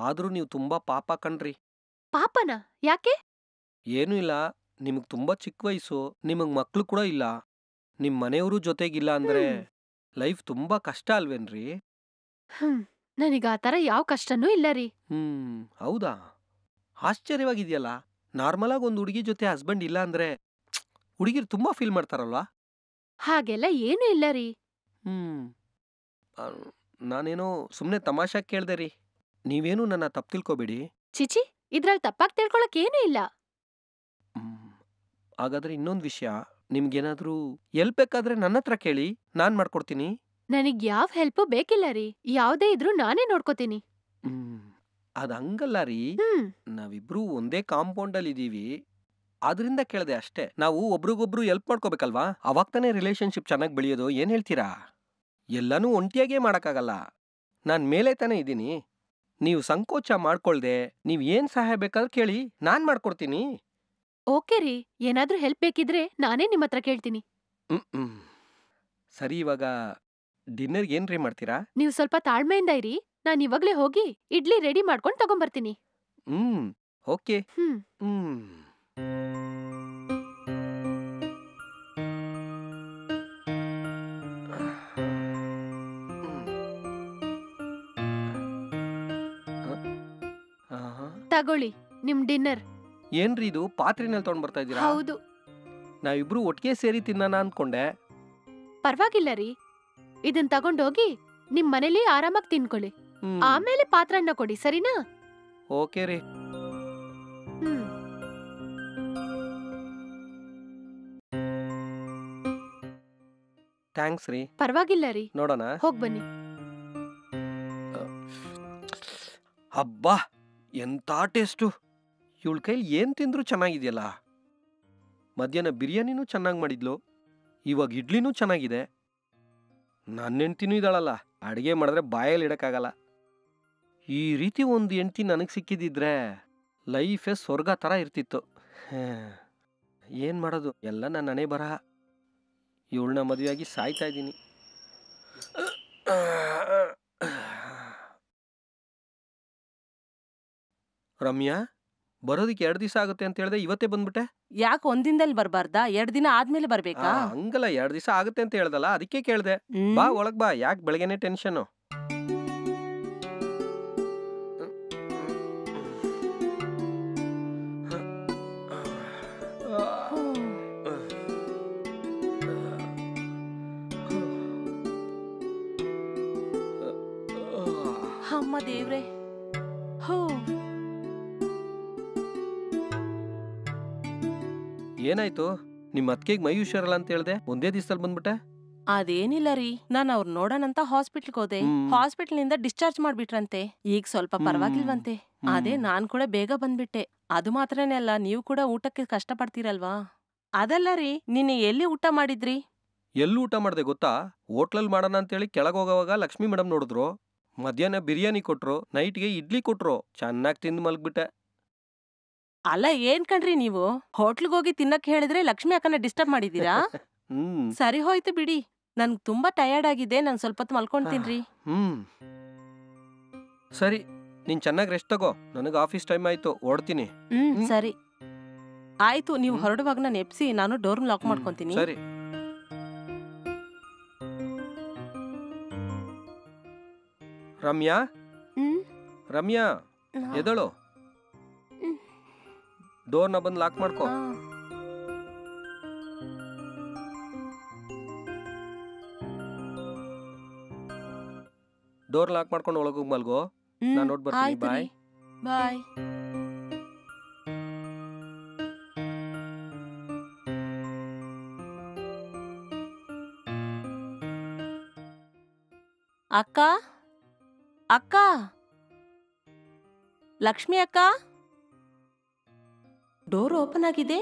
ಆದ್ರೂ ನೀವು ತುಂಬಾ ಪಾಪ ಕಣ್ರಿ. ಪಾಪನ? ಯಾಕೆ? ಏನೂ ಇಲ್ಲ, ನಿಮಗ್ ತುಂಬಾ ಚಿಕ್ಕ ವಯಸ್ಸು, ನಿಮಗ್ ಮಕ್ಳು ಕೂಡ ಇಲ್ಲ, ನಿಮ್ ಮನೆಯವರು ಜೊತೆಗಿಲ್ಲ ಅಂದ್ರೆ ಲೈಫ್ ತುಂಬಾ ಕಷ್ಟ ಅಲ್ವೇನ್ರಿ? ನನಗ್ ಆತರ ಯಾವ ಕಷ್ಟನೂ ಇಲ್ಲ ರೀ. ಹೌದಾ? ಆಶ್ಚರ್ಯವಾಗಿದೆಯಲ್ಲ. ನಾರ್ಮಲ್ ಆಗಿ ಒಂದು ಹುಡುಗಿ ಜೊತೆ ಹಸ್ಬೆಂಡ್ ಇಲ್ಲ ಅಂದ್ರೆ ಹುಡುಗಿರು ತುಂಬಾ ಫೀಲ್ ಮಾಡ್ತಾರಲ್ವಾ? ಹಾಗೆಲ್ಲ ಏನೂ ಇಲ್ಲ ರೀ. ನಾನೇನೋ ಸುಮ್ನೆ ತಮಾಷಾಗಿ ಕೇಳ್ದೆ ರೀ, ನೀವೇನು ನನ್ನ ತಪ್ಪು ತಿಳ್ಕೊಬೇಡಿ. ಚಿಚಿ, ಇದ್ರಲ್ಲಿ ತಪ್ಪಾಗಿ ತಿಳ್ಕೊಳಕ್ ಏನೂ ಇಲ್ಲ. ಹಾಗಾದ್ರೆ ಇನ್ನೊಂದು ವಿಷಯ, ನಿಮ್ಗೇನಾದ್ರೂ ಎಲ್ಪ್ ಬೇಕಾದ್ರೆ ನನ್ನ ಹತ್ರ ಕೇಳಿ, ನಾನ್ ಮಾಡ್ಕೊಡ್ತೀನಿ. ನನಗ್ ಯಾವ ಹೆಲ್ಪ್ ಬೇಕಿಲ್ಲ ರೀ, ಯಾವ್ದೇ ಇದ್ರೂ ನಾನೇ ನೋಡ್ಕೋತೀನಿ. ಅದ್ ಹಂಗಲ್ಲ ರೀ, ನಾವಿಬ್ರು ಒಂದೇ ಕಾಂಪೌಂಡ್ ಅಲ್ಲಿ ಇದೀವಿ, ಆದ್ರಿಂದ ಕೇಳ್ದೆ ಅಷ್ಟೇ. ನಾವು ಒಬ್ರಿಗೊಬ್ರು ಹೆಲ್ಪ್ ಮಾಡ್ಕೋಬೇಕಲ್ವಾ? ಅವಾಗ ತಾನೇ ರಿಲೇಶನ್ಶಿಪ್ ಚೆನ್ನಾಗಿ ಬೆಳೆಯೋದು. ಏನ್ ಹೇಳ್ತೀರಾ? ಎಲ್ಲಾನು ಒಂಟಿಯಾಗೇ ಮಾಡಕ್ಕಾಗಲ್ಲ, ನಾನ್ ಮೇಲೆ ತಾನೇ ಇದ್ದೀನಿ. ನೀವು ಸಂಕೋಚ ಮಾಡ್ಕೊಳ್ದೆ ನೀವ್ ಏನ್ ಸಹಾಯ ಬೇಕಾದ್ರೂ ಕೇಳಿ, ನಾನ್ ಮಾಡ್ಕೊಡ್ತೀನಿ. ಓಕೆ ರೀ, ಏನಾದ್ರೂ ಹೆಲ್ಪ್ ಬೇಕಿದ್ರೆ ನಾನೇ ನಿಮ್ ಹತ್ರ ಕೇಳ್ತೀನಿ. ಸರಿ, ಇವಾಗ ಡಿನ್ನರ್ಗೆ ಏನ್ರಿ ಮಾಡ್ತೀರಾ? ನೀವು ಸ್ವಲ್ಪ ತಾಳ್ಮೆಯಿಂದ ಇರಿ, ನಾನ್ ಇವಾಗ್ಲೇ ಹೋಗಿ ಇಡ್ಲಿ ರೆಡಿ ಮಾಡ್ಕೊಂಡು ತಗೊಂಬರ್ತೀನಿ. ಓಕೆ. ತಗೊಳ್ಳಿ ನಿಮ್ ಡಿನ್ನರ್. ಏನ್ರಿ ಇದು, ಪಾತ್ರೆನಲ್ಲಿ ತಗೊಂಡ್ ಬರ್ತಾ ಇದೀರಾ? ಹೌದು. ನಾವಿಬ್ರು ಒಟ್ಟಿಗೆ ಸೇರಿ ತಿನ್ನೋಣ ಅನ್ಕೊಂಡೆ. ಪರವಾಗಿಲ್ಲ ರೀ, ಇದನ್ ತಗೊಂಡೋಗಿ ನಿಮ್ ಮನೇಲಿ ಆರಾಮಾಗಿ ತಿನ್ಕೊಳ್ಳಿ. ಆಮೇಲೆ ಪಾತ್ರನ್ನ ಕೊಡಿ, ಸರಿನಾ? ಓಕೆ ರೀ. ಥ್ಯಾಂಕ್ಸ್ ರೀ. ಪರವಾಗಿಲ್ಲ ರೀ, ನೋಡೋಣ. ಹೋಗ್ ಬನ್ನಿ. ಅಬ್ಬಾ ಎಂಥ ಟೇಸ್ಟು. ಇವಳ ಕೈಲಿ ಏನು ತಿಂದರೂ ಚೆನ್ನಾಗಿದೆಯಲ್ಲ. ಮಧ್ಯಾಹ್ನ ಬಿರಿಯಾನಿನೂ ಚೆನ್ನಾಗಿ ಮಾಡಿದ್ಲು, ಇವಾಗ ಇಡ್ಲಿನೂ ಚೆನ್ನಾಗಿದೆ. ನನ್ನ ಹೆಂಡ್ತಿನೂ ಇದ್ದಾಳಲ್ಲ, ಅಡುಗೆ ಮಾಡಿದ್ರೆ ಬಾಯಲ್ಲಿ ಇಡೋಕ್ಕಾಗಲ್ಲ. ಈ ರೀತಿ ಒಂದು ಹೆಂಡ್ತಿ ನನಗೆ ಸಿಕ್ಕಿದಿದ್ರೆ ಲೈಫೇ ಸ್ವರ್ಗ ಥರ ಇರ್ತಿತ್ತು. ಏನು ಮಾಡೋದು, ಎಲ್ಲ ನನ್ನ ಹಣೆ ಬರಹ. ಇವಳನ್ನ ಮದುವೆಯಾಗಿ ಸಾಯ್ತಾ ಇದ್ದೀನಿ. ರಮ್ಯಾ, ಬರೋದಕ್ಕೆ 2 ದಿವಸ ಆಗುತ್ತೆ ಅಂತ ಹೇಳಿದೆ, ಇವತ್ತೇ ಬಂದ್ಬಿಟ್ಟೆ. ಯಾಕೆ ಒಂದಿನದಲ್ಲಿ ಬರ್ಬಾರ್ದಾ? 2 ದಿನ ಆದ್ಮೇಲೆ ಬರ್ಬೇಕಾ? ಹಂಗಲ್ಲ, 2 ದಿವಸ ಆಗುತ್ತೆ ಅಂತ ಹೇಳ್ದಲ್ಲ, ಅದಕ್ಕೆ ಕೇಳ್ದೆ. ಬಾ ಒಳಗ್ ಬಾ, ಯಾಕೆ ಬೆಳಗ್ಗೆನೆ ಟೆನ್ಷನ್. ಅಮ್ಮ ದೇವ್ರೆ. ಹೋ, ಏನಾಯ್ತು? ನಿಮ್ಮ ಅತ್ತಿಗೆಗೆ ಮೈ ಹುಷಾರಲ್ಲ ಅಂತ ಹೇಳ್ದೆ, ಒಂದೇ ದಿವಸದಲ್ಲಿ ಬಂದ್ಬಿಟ್ಟೆ. ಅದೇನಿಲ್ಲ ರೀ, ನಾನು ಅವ್ರು ನೋಡೋಣಂತ ಹಾಸ್ಪಿಟ್ಲ್ಗೆ ಹೋದೆ. ಹಾಸ್ಪಿಟ್ಲಿಂದ ಡಿಸ್ಚಾರ್ಜ್ ಮಾಡ್ಬಿಟ್ರಂತೆ. ಈಗ ಸ್ವಲ್ಪ ಪರವಾಗಿಲ್ವಂತೆ. ಅದೇ ನಾನ್ ಕೂಡ ಬೇಗ ಬಂದ್ಬಿಟ್ಟೆ. ಅದು ಮಾತ್ರನೇ ಅಲ್ಲ, ನೀವು ಕೂಡ ಊಟಕ್ಕೆ ಕಷ್ಟ ಪಡ್ತೀರಲ್ವಾ. ಅದಲ್ಲ ರೀ, ನಿನ್ನೆ ಎಲ್ಲಿ ಊಟ ಮಾಡಿದ್ರಿ? ಎಲ್ಲಿ ಊಟ ಮಾಡಿದೆ ಗೊತ್ತಾ? ಹೋಟ್ಲಲ್ಲಿ ಮಾಡೋಣ ಅಂತೇಳಿ ಕೆಳಗೆ ಹೋಗೋವಾಗ ಲಕ್ಷ್ಮಿ ಮೇಡಮ್ ನೋಡಿದ್ರು. ಮಧ್ಯಾಹ್ನ ಬಿರಿಯಾನಿ ಕೊಟ್ರು, ನೈಟ್ಗೆ ಇಡ್ಲಿ ಕೊಟ್ರು. ಚೆನ್ನಾಗಿ ತಿಂದು ಮಲಗ್ಬಿಟ್ಟೆ. ಅಲ್ಲ ಏನ್ ಕಣ್ರಿ ನೀವು, ಹೋಟ್ಲ್ಗೆ ಹೋಗಿ ತಿನ್ನಕ್ ಹೇಳಿದ್ರೆ ಲಕ್ಷ್ಮಿ ಅಕ್ಕನ ಡಿಸ್ಟರ್ಬ್ ಮಾಡಿದೀರಾ? ಸರಿ ಹೋಯ್ತು ಬಿಡಿ, ನನ್ಗೆ ತುಂಬಾ ಟಯರ್ಡ್ ಆಗಿದೆ, ನಾನು ಸ್ವಲ್ಪ ಹೊತ್ತು ಮಲ್ಕೊಂತೀನ್ರಿ. ಸರಿ, ನೀನ್ ಚೆನ್ನಾಗಿ ರೆಸ್ಟ್ ತಗೋ. ನನಗೆ ಆಫೀಸ್ ಟೈಮ್ ಆಯ್ತು, ಓಡ್ತೀನಿ. ಸರಿ ಆಯ್ತು, ನೀವು ಹೊರಡುವಾಗ ನಾನು ಎಪ್ಸಿ, ನಾನು ಡೋರ್ ಲಾಕ್ ಮಾಡ್ಕೊಂತೀನಿ. ಸರಿ. ರಮ್ಯಾ, ರಮ್ಯಾ, ಎದಳು. ಡೋರ್ನ ಬಂದು ಲಾಕ್ ಮಾಡ್ಕೋ. ಡೋರ್ ಲಾಕ್ ಮಾಡ್ಕೊಂಡು ಒಳಗೋಗಿ ಮಲ್ಗೋ. ನಾನು ನೋಡ್ ಬರ್ತೀನಿ. ಬಾಯ್ ಬಾಯ್. ಅಕ್ಕ, ಅಕ್ಕ, ಲಕ್ಷ್ಮಿ ಅಕ್ಕ, ಡೋರ್ ಓಪನ್ ಆಗಿದೆ,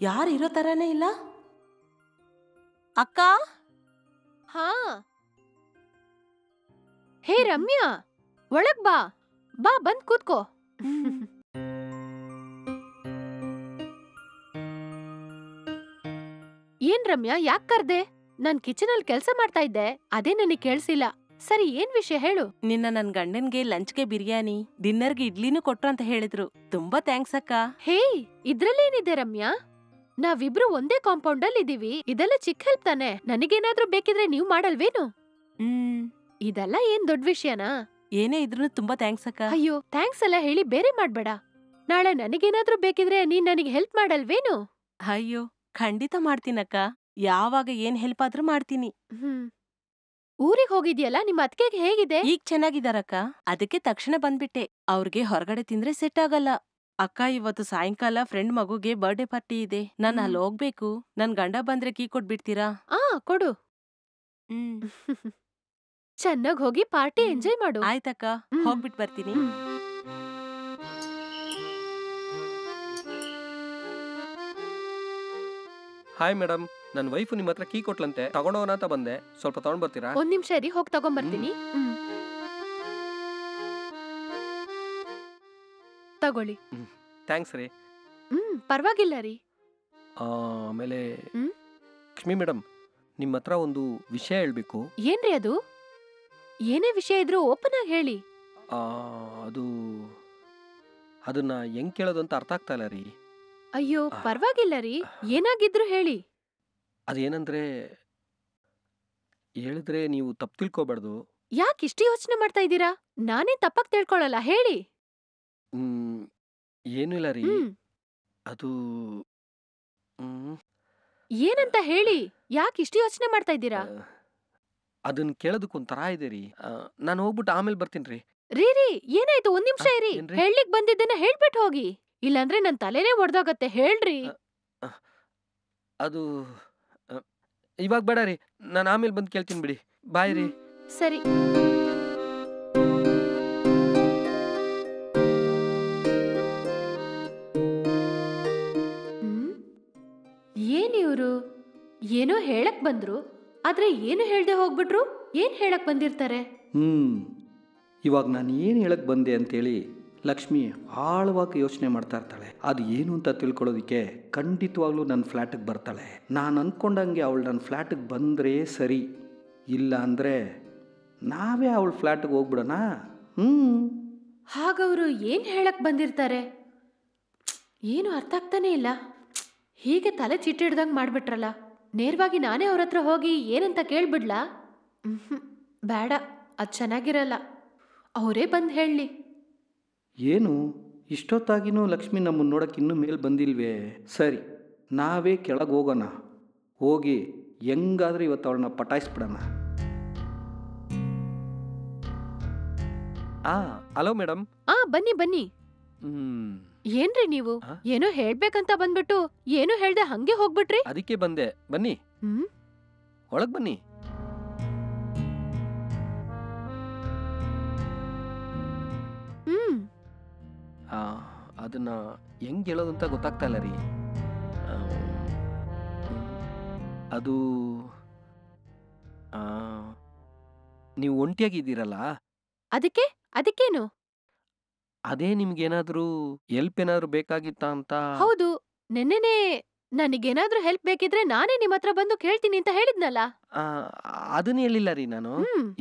ಯಾರು ಇರೋ ತರನೇ ಇಲ್ಲ. ಅಕ್ಕ. ಹಾ, ಹೇ ರಮ್ಯಾ, ಒಳಗ್ ಬಾ. ಬಾ, ಬಂದ್ ಕೂತ್ಕೋ. ಏನ್ ರಮ್ಯಾ, ಯಾಕ್ ಕರ್ದೆ? ನಾನ್ ಕಿಚನ್ ಅಲ್ಲಿ ಕೆಲ್ಸ ಮಾಡ್ತಾ ಇದ್ದೆ, ಅದೇ ನನಗ್ ಕೇಳ್ಸಿಲ್ಲ. ಸರಿ, ಏನ್ ವಿಷಯ ಹೇಳು. ನಿನ್ನ ನನ್ ಗಂಡನ್ಗೆ ಲಂಚ್ಗೆ ಬಿರಿಯಾನಿ, ಡಿನ್ನರ್ಗೆ ಇಡ್ಲಿನೂ ಕೊಟ್ರು ಅಂತ ಹೇಳಿದ್ರು. ತುಂಬಾ ಥ್ಯಾಂಕ್ಸ್ ಅಕ್ಕ. ಹೇ, ಇದ್ರಲ್ಲೇನಿದೆ ರಮ್ಯಾ, ನಾವಿಬ್ರು ಒಂದೇ ಕಾಂಪೌಂಡ್ ಅಲ್ಲಿ ಇದೀವಿ. ಇದೆಲ್ಲ ಚಿಕ್ಕ ಹೆಲ್ಪ್ ತಾನೆ. ನನಗೇನಾದ್ರೂ ಬೇಕಿದ್ರೆ ನೀವ್ ಮಾಡಲ್ವೇನು? ಇದೆಲ್ಲ ಏನ್ ದೊಡ್ಡ ವಿಷಯನಾ? ಏನೇ ಇದ್ರೂ ತುಂಬಾ ಥ್ಯಾಂಕ್ಸ್ ಅಕ್ಕ. ಅಯ್ಯೋ, ಥ್ಯಾಂಕ್ಸ್ ಎಲ್ಲ ಹೇಳಿ ಬೇರೆ ಮಾಡ್ಬೇಡ. ನಾಳೆ ನನಗೇನಾದ್ರೂ ಬೇಕಿದ್ರೆ ನೀನ್ ನನಗೆ ಹೆಲ್ಪ್ ಮಾಡಲ್ವೇನು? ಅಯ್ಯೋ, ಖಂಡಿತ ಮಾಡ್ತೀನಕ್ಕ. ಯಾವಾಗ ಏನ್ ಹೆಲ್ಪ್ ಆದ್ರೂ ಮಾಡ್ತೀನಿ. ಊರಿಗೆ ಹೋಗಿದ್ಯಲ್ಲ, ನಿಮ್ಮ ಅತ್ತಿಗೆಗೆ ಹೇಗಿದೆ? ಈಗ ಚೆನ್ನಾಗಿದಾರಕ್ಕ, ಅದಕ್ಕೆ ತಕ್ಷಣ ಬಂದ್ಬಿಟ್ಟೆ. ಅವ್ರಿಗೆ ಹೊರಗಡೆ ತಿಂದ್ರೆ ಸೆಟ್ ಆಗಲ್ಲ. ಅಕ್ಕ, ಇವತ್ತು ಸಾಯಂಕಾಲ ಫ್ರೆಂಡ್ ಮಗುಗೆ ಬರ್ಡೇ ಪಾರ್ಟಿ ಇದೆ, ನಾನು ಅಲ್ಲಿ ಹೋಗ್ಬೇಕು. ನನ್ ಗಂಡ ಬಂದ್ರೆ ಕೀ ಕೊಟ್ಬಿಡ್ತೀರಾ? ಕೊಡು. ಚೆನ್ನಾಗ್ ಹೋಗಿ ಪಾರ್ಟಿ ಎಂಜಾಯ್ ಮಾಡು. ಆಯ್ತಕ್ಕ, ಹೋಗ್ಬಿಟ್ ಬರ್ತೀನಿ. ಹಾಯ್ ಮೇಡಮ್, ನನ್ನ ವೈಫು ನಿಮ್ಮ ಹತ್ರ ಕೀ ಕೊಟ್ಲಂತೆ, ತಗೊಂಡೋಗೋಣ ಅಂತ ಬಂದೆ. ಸ್ವಲ್ಪ ತಗೊಂಡ್ ಬರ್ತೀರಾ? ಒಂದ್ ನಿಮಿಷ ಇರಿ, ಹೋಗಿ ತಗೊಂಡ್ಬರ್ತೀನಿ. ತಗೊಳ್ಳಿ. ಥ್ಯಾಂಕ್ಸ್ ರೀ. ಪರವಾಗಿಲ್ಲ ರೀ. ಆಮೇಲೆ ಲಕ್ಷ್ಮಿ ಮೇಡಮ್, ನಿಮ್ಮ ಹತ್ರ ಒಂದು ವಿಷಯ ಹೇಳ್ಬೇಕು. ಏನ್ರಿ ಅದು? ಏನೇ ವಿಷಯ ಇದ್ರೂ ಓಪನ್ ಆಗಿ ಹೇಳಿ. ಅದನ್ನ ಹೆಂಗ್ ಕೇಳೋದು ಅಂತ ಅರ್ಥ ಆಗ್ತಾ ಇಲ್ಲ ರೀ. ಅಯ್ಯೋ, ಪರವಾಗಿಲ್ಲ ರೀ, ಏನಾಗಿದ್ರು ಹೇಳಿ. ಅದೇನಂದ್ರೆ, ಹೇಳಿದ್ರೆ ನೀವು ತಪ್ಪು ತಿಳ್ಕೊಬಾರ್ದು. ಯಾಕೆ ಇಷ್ಟು ಯೋಚನೆ ಮಾಡ್ತಾ ಇದ್ದೀರಾ? ನಾನೇ ತಪ್ಪಾಗಿ ತಿಳ್ಕೊಳಲ್ಲ, ಹೇಳಿ. ಏನೂ ಇಲ್ಲ ರೀ, ಅದು ಏನಂತ ಹೇಳಿ. ಯಾಕೆ ಇಷ್ಟು ಯೋಚನೆ ಮಾಡ್ತಾ ಇದ್ದೀರಾ? ಅದನ್ನ ಕೇಳೋದಕ್ಕೊಂಥರ ಇದೆ ರೀ. ನಾನು ಹೋಗ್ಬಿಟ್ಟು ಆಮೇಲೆ ಬರ್ತೀನಿ ರೀ. ರೀ, ಏನಾಯ್ತು? ಒಂದ್ ನಿಮಿಷ ಇರಿ. ಹೇಳಲಿಕ್ ಬಂದಿದ್ದನ್ನ ಹೇಳ್ಬಿಟ್ಟು ಹೋಗಿ, ಇಲ್ಲಾಂದ್ರೆ ನನ್ ತಲೆನೇ ಒಡ್ದೋಗತ್ತೆ. ಹೇಳ್ರಿ. ಅದು ಇವಾಗ ಬೇಡ ರೀ, ನಾನು ಆಮೇಲೆ ಬಂದು ಕೇಳ್ತೀನಿ ಬಿಡಿ. ಬಾಯ್ ರೀ. ಸರಿ. ಏನೋ ಹೇಳಕ್ ಬಂದ್ರು, ಆದ್ರೆ ಏನು ಹೇಳ್ದೆ ಹೋಗ್ಬಿಟ್ರು. ಏನ್ ಹೇಳಕ್ ಬಂದಿರ್ತಾರೆ? ಇವಾಗ ನಾನು ಏನು ಹೇಳಕ್ಕೆ ಬಂದೆ ಅಂತೇಳಿ ಲಕ್ಷ್ಮಿ ಆಳವಾಗಿ ಯೋಚನೆ ಮಾಡ್ತಾ ಇರ್ತಾಳೆ. ಅದು ಏನು ಅಂತ ತಿಳ್ಕೊಳ್ಳೋದಕ್ಕೆ ಖಂಡಿತವಾಗ್ಲೂ ನನ್ನ ಫ್ಲ್ಯಾಟಿಗೆ ಬರ್ತಾಳೆ. ನಾನು ಅಂದ್ಕೊಂಡಂಗೆ ಅವಳು ನನ್ನ ಫ್ಲ್ಯಾಟಿಗೆ ಬಂದರೆ ಸರಿ, ಇಲ್ಲ ಅಂದರೆ ನಾವೇ ಅವಳ ಫ್ಲ್ಯಾಟಿಗೆ ಹೋಗ್ಬಿಡೋಣ. ಹಾಗವರು ಏನ್ ಹೇಳಕ್ ಬಂದಿರ್ತಾರೆ? ಏನು ಅರ್ಥ ಆಗ್ತಾನೆ ಇಲ್ಲ. ಹೀಗೆ ತಲೆ ಚಿಟ್ಟಿಡ್ದಂಗ್ ಮಾಡ್ಬಿಟ್ರಲ್ಲ. ನೇರವಾಗಿ ನಾನೇ ಅವ್ರ ಹತ್ರ ಹೋಗಿ ಏನಂತ ಕೇಳ್ಬಿಡ್ಲಾ? ಬೇಡ, ಅದು ಚೆನ್ನಾಗಿರಲ್ಲ. ಅವರೇ ಬಂದು ಹೇಳಲಿ. ಏನು ಇಷ್ಟೊತ್ತಾಗಿನೂ ಲಕ್ಷ್ಮಿ ನಮ್ಮನ್ನು ನೋಡೋಕೆ ಇನ್ನೂ ಮೇಲೆ ಬಂದಿಲ್ವೇ? ಸರಿ, ನಾವೇ ಕೆಳಗೆ ಹೋಗೋಣ. ಹೋಗಿ ಹೆಂಗಾದ್ರೂ ಇವತ್ತು ಅವಳನ್ನ ಪಟಾಯಿಸ್ಬಿಡೋಣ. Hello madam. ಬನ್ನಿ ಬನ್ನಿ. ಏನ್ರಿ ನೀವು? ಏನೋ ಹೇಳ್ಬೇಕಂತ ಬಂದ್ಬಿಟ್ಟು ಏನು ಹೇಳ್ದೆ ಹಂಗೆ ಹೋಗ್ಬಿಟ್ರಿ. ಅದಕ್ಕೆ ಬಂದೆ, ಬನ್ನಿ ಒಳಗ್ ಬನ್ನಿ. ಅದನ್ನ ಹೆಂಗ್ ಹೇಳೋದು ಅಂತ ಗೊತ್ತಾಗ್ತಾ ಇಲ್ಲ ರೀ. ಅದು ನೀವು ಒಂಟಿಯಾಗಿದ್ದೀರಲ್ಲ, ಅದಕ್ಕೇನು? ಅದೇ ನಿಮ್ಗೇನಾದ್ರೂ ಹೆಲ್ಪ್ ಏನಾದ್ರು ಬೇಕಾಗಿತ್ತಾ ಅಂತ. ಹೌದು, ನೆನ್ನೆನೆ ನನಗೇನಾದ್ರೂ ಹೆಲ್ಪ್ ಬೇಕಿದ್ರೆ ನಾನೇ ನಿಮ್ ಹತ್ರ ಬಂದು ಕೇಳ್ತೀನಿ ಅಂತ ಹೇಳಿದ್ನಲ್ಲ. ಅದನ್ನ ಹೇಳಿಲ್ಲ ರೀ ನಾನು.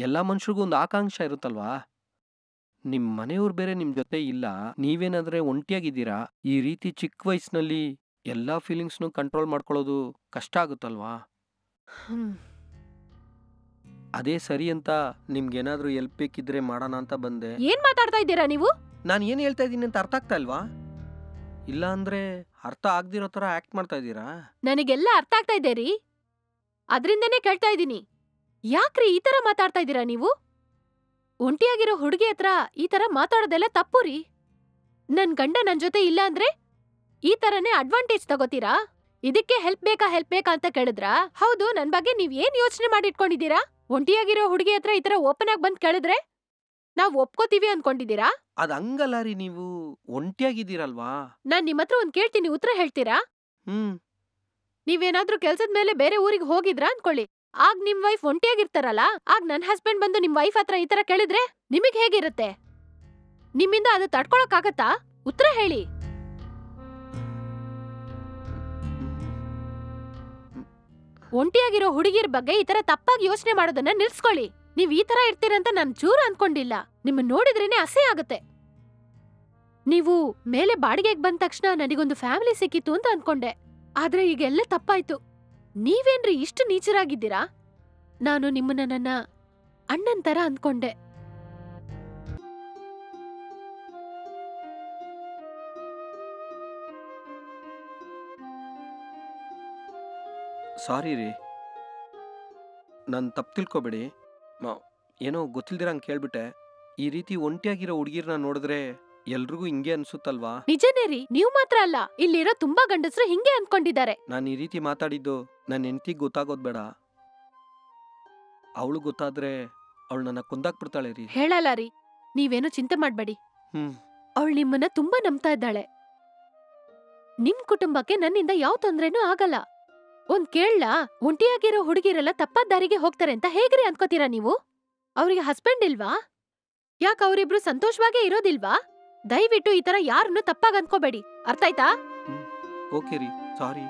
ಎಲ್ಲಾ ಮನುಷ್ಯರಿಗೂ ಒಂದು ಆಕಾಂಕ್ಷೆ ಇರುತ್ತಲ್ವಾ. ನಿಮ್ ಮನೆಯವ್ರು ಬೇರೆ ನಿಮ್ ಜೊತೆ ಇಲ್ಲ, ನೀವೇನಾದ್ರೆ ಒಂಟಿಯಾಗಿದ್ದೀರಾ. ಈ ರೀತಿ ಚಿಕ್ಕ ವಯಸ್ಸಿನಲ್ಲಿ ಎಲ್ಲಾ ಫೀಲಿಂಗ್ಸ್ನು ಕಂಟ್ರೋಲ್ ಮಾಡ್ಕೊಳ್ಳೋದು ಕಷ್ಟ ಆಗುತ್ತಲ್ವಾ. ಅದೇ ಸರಿ ಅಂತ ನಿಮ್ಗೇನಾದ್ರೂ ಹೆಲ್ಪ್ ಬೇಕಿದ್ರೆ ಮಾಡೋಣ ಅಂತ ಬಂದೆ. ಏನ್ ಮಾತಾಡ್ತಾ ಇದ್ದೀರಾ ನೀವು? ನಾನು ಏನ್ ಹೇಳ್ತಾ ಇದ್ದೀನಿ ಅಂತ ಅರ್ಥ ಆಗ್ತಾ ಇಲ್ವಾ? ಇಲ್ಲ ಅಂದ್ರೆ ಅರ್ಥ ಆಗ್ದಿರೋ ತರ ಆಕ್ಟ್ ಮಾಡ್ತಾ ಇದ್ದೀರಾ? ನನಗೆಲ್ಲ ಅರ್ಥ ಆಗ್ತಾ ಇದೆ ರೀ, ಅದ್ರಿಂದನೇ ಕೇಳ್ತಾ ಇದ್ದೀನಿ. ಯಾಕ್ರಿ ಈ ತರ ಮಾತಾಡ್ತಾ ಇದ್ದೀರಾ ನೀವು? ಒಂಟಿಯಾಗಿರೋ ಹುಡುಗಿ ಹತ್ರ ಈ ತರ ಮಾತಾಡೋದೆಲ್ಲ ತಪ್ಪು ರೀ. ನನ್ ಗಂಡ ನನ್ ಜೊತೆ ಇಲ್ಲ ಅಂದ್ರೆ ಈ ತರನೇ ಅಡ್ವಾಂಟೇಜ್ ತಗೋತೀರಾ? ಇದಕ್ಕೆ ಹೆಲ್ಪ್ ಬೇಕಾ ಅಂತ ಕೇಳಿದ್ರಾ? ಹೌದು, ನನ್ ಬಗ್ಗೆ ನೀವ್ ಏನ್ ಯೋಚನೆ ಮಾಡಿಟ್ಕೊಂಡಿದ್ದೀರಾ? ಒಂಟಿಯಾಗಿರೋ ಹುಡುಗಿ ಹತ್ರ ಈ ತರ ಓಪನ್ ಆಗಿ ಬಂದ್ ಕೇಳಿದ್ರೆ ನಾವ್ ಒಪ್ಕೋತೀವಿ ಅನ್ಕೊಂಡಿದ್ದೀರಾ? ಅದ್ ಹಂಗಲ್ಲ ರೀ, ನೀವು ಒಂಟಿಯಾಗಿದ್ದೀರಲ್ವಾ. ನಾನ್ ನಿಮ್ ಹತ್ರ ಒಂದ್ ಕೇಳ್ತೀನಿ, ಉತ್ತರ ಹೇಳ್ತೀರಾ? ನೀವೇನಾದ್ರೂ ಕೆಲ್ಸದ ಮೇಲೆ ಬೇರೆ ಊರಿಗೆ ಹೋಗಿದ್ರಾ ಅನ್ಕೊಳ್ಳಿ. ಆಗ ನಿಮ್ ವೈಫ್ ಒಂಟಿಯಾಗಿರ್ತಾರಲ್ಲ, ಆಗ ನನ್ ಹಸ್ಬೆಂಡ್ ಬಂದು ನಿಮ್ ವೈಫ್ ಹತ್ರ ಈ ತರ ಕೇಳಿದ್ರೆ ನಿಮಗ್ ಹೇಗಿರುತ್ತೆ? ನಿಮ್ಮಿಂದ ಅದು ತಡ್ಕೊಳಕ್ಕಾಗತ್ತಾ? ಉತ್ತರ ಹೇಳಿ. ಒಂಟಿಯಾಗಿರೋ ಹುಡುಗಿರ್ ಬಗ್ಗೆ ಈ ತರ ತಪ್ಪಾಗಿ ಯೋಚನೆ ಮಾಡೋದನ್ನ ನಿಲ್ಸ್ಕೊಳ್ಳಿ. ನೀವ್ ಈ ತರ ಇರ್ತೀರಂತ ನಾನ್ ಚೂರು ಅನ್ಕೊಂಡಿಲ್ಲ. ನಿಮ್ಮನ್ನ ನೋಡಿದ್ರೇನೆ ಅಸಹ್ಯ ಆಗುತ್ತೆ. ನೀವು ಮೇಲೆ ಬಾಡಿಗೆಗೆ ಬಂದ ತಕ್ಷಣ ನನಗೊಂದು ಫ್ಯಾಮಿಲಿ ಸಿಕ್ಕಿತ್ತು ಅಂತ ಅನ್ಕೊಂಡೆ, ಆದ್ರೆ ಈಗೆಲ್ಲ ತಪ್ಪಾಯ್ತು. ನೀವೇನ್ರಿ ಇಷ್ಟು ನೀಚರಾಗಿದ್ದೀರಾ? ನಾನು ನಿಮ್ಮನ್ನ ನನ್ನ ಅಣ್ಣನ್ ತರ ಅನ್ಕೊಂಡೆ. ಸಾರಿ ರೀ, ನಾನು ತಪ್ಪು ತಿಳ್ಕೊಬೇಡಿ. ಏನೋ ಗೊತ್ತಿಲ್ದಿರಂಗೆ ಕೇಳ್ಬಿಟ್ಟೆ. ಈ ರೀತಿ ಒಂಟಿಯಾಗಿರೋ ಹುಡುಗಿರ್ನ ನೋಡಿದ್ರೆ ಎಲ್ರಿಗೂ ಹಿಂಗೆ ಅನ್ಸುತ್ತಲ್ವಾ? ನಿಜನೇ ರೀ, ನೀವು ಮಾತ್ರ ಅಲ್ಲ, ಇಲ್ಲಿರೋ ತುಂಬಾ ಗಂಡಸರು ಹಿಂಗೆ ಅನ್ಕೊಂಡಿದ್ದಾರೆ. ನಾನು ಈ ರೀತಿ ಮಾತಾಡಿದ್ದು ನನ್ನ ಹೆಂಡತಿಗೆ ಗೊತ್ತಾಗೋದ್ ಬೇಡ. ಅವಳು ಗೊತ್ತಾದ್ರೆ ಅವಳು ನನ್ನ ಕೊಂದಾಕ್ಬಿಡ್ತಾಳೆ ರೀ. ಹೇಳಲ್ಲ ರೀ, ನೀವೇನು ಚಿಂತೆ ಮಾಡ್ಬೇಡಿ. ಅವಳು ನಿಮ್ಮನ್ನ ತುಂಬಾ ನಂಬ್ತಾ ಇದ್ದಾಳೆ. ನಿಮ್ ಕುಟುಂಬಕ್ಕೆ ನನ್ನಿಂದ ಯಾವ ತೊಂದ್ರೆನೂ ಆಗಲ್ಲ. ಒಂದ್ ಕೇಳಲಾ, ಒಂಟಿಯಾಗಿರೋ ಹುಡುಗಿರೆಲ್ಲ ತಪ್ಪಾದ ದಾರಿಗೆ ಹೋಗ್ತಾರೆ ಅಂತ ಹೇಗ್ರಿ ಅನ್ಕೋತೀರಾ ನೀವು? ಅವ್ರಿಗೆ ಹಸ್ಬೆಂಡ್ ಇಲ್ವಾ? ಯಾಕ ಅವರಿಬ್ರು ಸಂತೋಷವಾಗೇ ಇರೋದಿಲ್ವಾ? ದಯವಿಟ್ಟು ಈ ತರ ಯಾರನ್ನು ತಪ್ಪಾಗಿ ಅನ್ಕೋಬೇಡಿ, ಅರ್ಥ ಆಯ್ತಾ? ಓಕೆ ರೀ, ಸಾರಿ.